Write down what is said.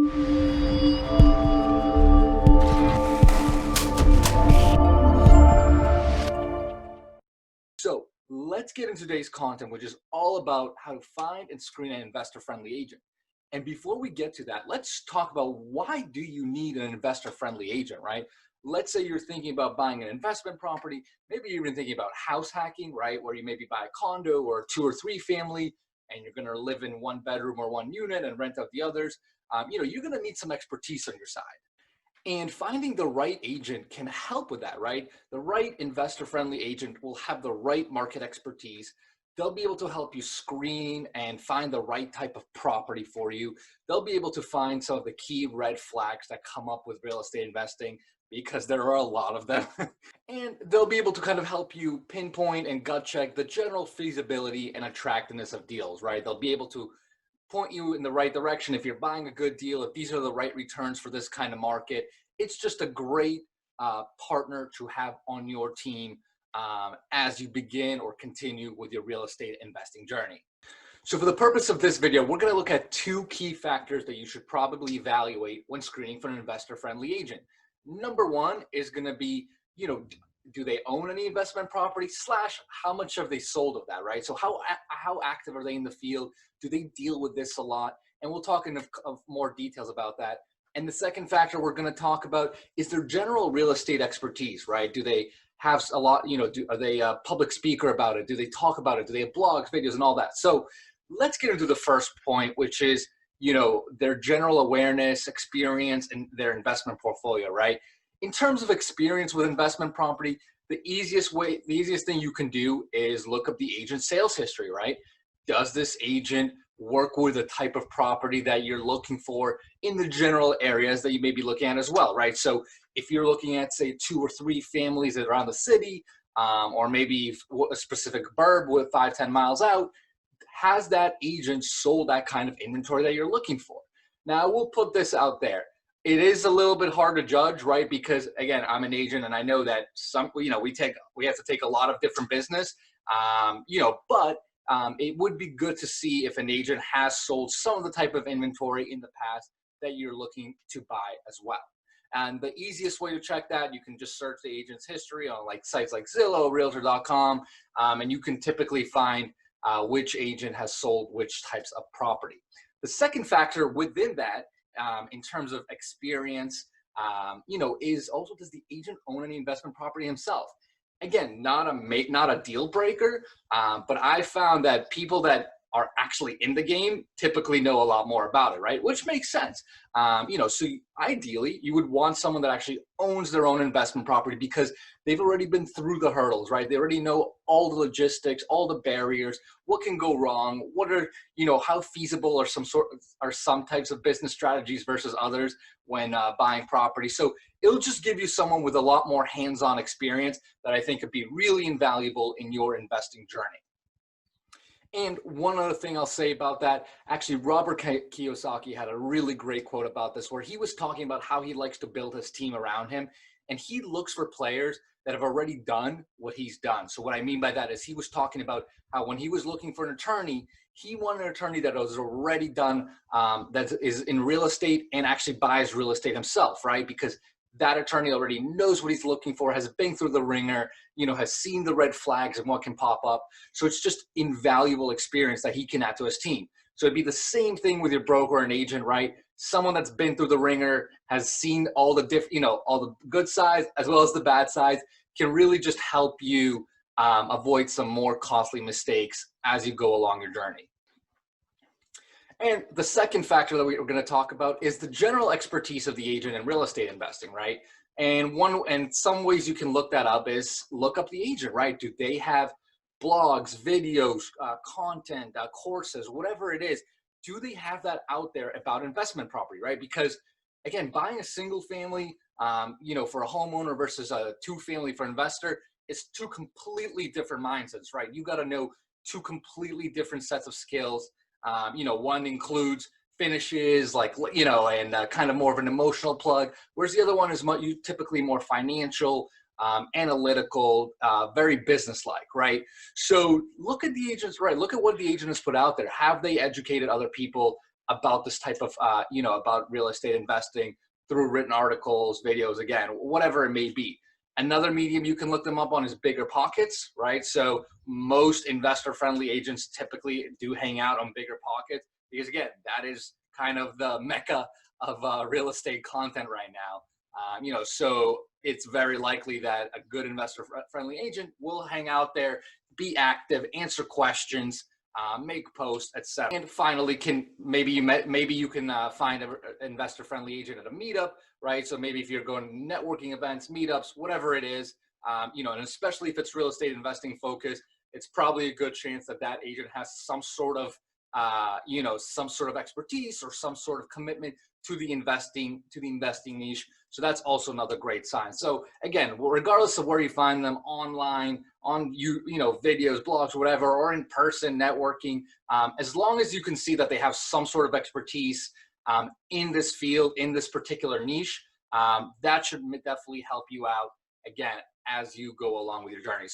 So let's get into today's content, which is all about how to find and screen an investor-friendly agent. And before we get to that, let's talk about why do you need an investor-friendly agent, right? Let's say you're thinking about buying an investment property, maybe you're even thinking about house hacking, right? Where you maybe buy a condo or 2 or 3 family, and you're gonna live in 1 bedroom or 1 unit and rent out the others. You're gonna need some expertise on your side. And finding the right agent can help with that, right? The right investor-friendly agent will have the right market expertise. They'll be able to help you screen and find the right type of property for you. They'll be able to find some of the key red flags that come up with real estate investing, because there are a lot of them. And they'll be able to kind of help you pinpoint and gut check the general feasibility and attractiveness of deals, right? They'll be able to point you in the right direction if you're buying a good deal, if these are the right returns for this kind of market. It's just a great partner to have on your team as you begin or continue with your real estate investing journey. So for the purpose of this video, we're going to look at 2 key factors that you should probably evaluate when screening for an investor-friendly agent. Number 1 is going to be, do they own any investment property / how much have they sold of that, right? So how active are they in the field? Do they deal with this a lot? And we'll talk of more details about that. And the second factor we're going to talk about is their general real estate expertise, right? Do they have a lot, are they a public speaker about it? Do they talk about it? Do they have blogs, videos, and all that? So let's get into the first point, which is, their general awareness, experience, and their investment portfolio, right? In terms of experience with investment property, the easiest thing you can do is look up the agent's sales history, right? Does this agent work with the type of property that you're looking for in the general areas that you may be looking at as well, right? So if you're looking at, say, 2 or 3 families that are around the city, or maybe a specific burb with 5-10 miles out, has that agent sold that kind of inventory that you're looking for? Now, we'll put this out there. It is a little bit hard to judge, right? Because again, I'm an agent and I know that we have to take a lot of different business, but it would be good to see if an agent has sold some of the type of inventory in the past that you're looking to buy as well. And the easiest way to check that, you can just search the agent's history on sites like Zillow, Realtor.com, and you can typically find which agent has sold which types of property. The second factor within that, in terms of experience, is also, does the agent own any investment property himself? Again, not a deal breaker, but I found that people that are actually in the game typically know a lot more about it, right? Which makes sense. So ideally, you would want someone that actually owns their own investment property, because they've already been through the hurdles, right? They already know all the logistics, all the barriers, what can go wrong, what are, how feasible are some types of business strategies versus others when buying property. So it'll just give you someone with a lot more hands-on experience that I think could be really invaluable in your investing journey. And one other thing I'll say about that, actually, Robert Kiyosaki had a really great quote about this, where he was talking about how he likes to build his team around him. And he looks for players that have already done what he's done. So what I mean by that is, he was talking about how when he was looking for an attorney, he wanted an attorney that was already done, that is in real estate and actually buys real estate himself, right? Because that attorney already knows what he's looking for, has been through the ringer, has seen the red flags and what can pop up. So it's just invaluable experience that he can add to his team. So it'd be the same thing with your broker or an agent, right? Someone that's been through the ringer, has seen all the all the good sides as well as the bad sides, can really just help you avoid some more costly mistakes as you go along your journey. And the second factor that we're going to talk about is the general expertise of the agent in real estate investing, right? And some ways you can look that up is look up the agent, right? Do they have blogs, videos, content, courses, whatever it is? Do they have that out there about investment property, right? Because again, buying a single family, for a homeowner versus a 2-family for an investor, it's 2 completely different mindsets, right? You got to know 2 completely different sets of skills. One includes finishes, and kind of more of an emotional plug, whereas the other one is typically more financial, analytical, very business-like, right? So look at the agents, right? Look at what the agent has put out there. Have they educated other people about this type of, about real estate investing through written articles, videos, again, whatever it may be. Another medium you can look them up on is Bigger Pockets, right? So most investor-friendly agents typically do hang out on Bigger Pockets because, again, that is kind of the mecca of real estate content right now. So it's very likely that a good investor-friendly agent will hang out there, be active, answer questions, make posts, etc. And finally, maybe you can find an investor-friendly agent at a meetup, right? So maybe if you're going to networking events, meetups, whatever it is, and especially if it's real estate investing focused, it's probably a good chance that that agent has some sort of expertise or some sort of commitment to the investing niche. So that's also another great sign. So again, regardless of where you find them, online, on videos, blogs, whatever, or in person networking, as long as you can see that they have some sort of expertise in this field, in this particular niche, that should definitely help you out, again, as you go along with your journey.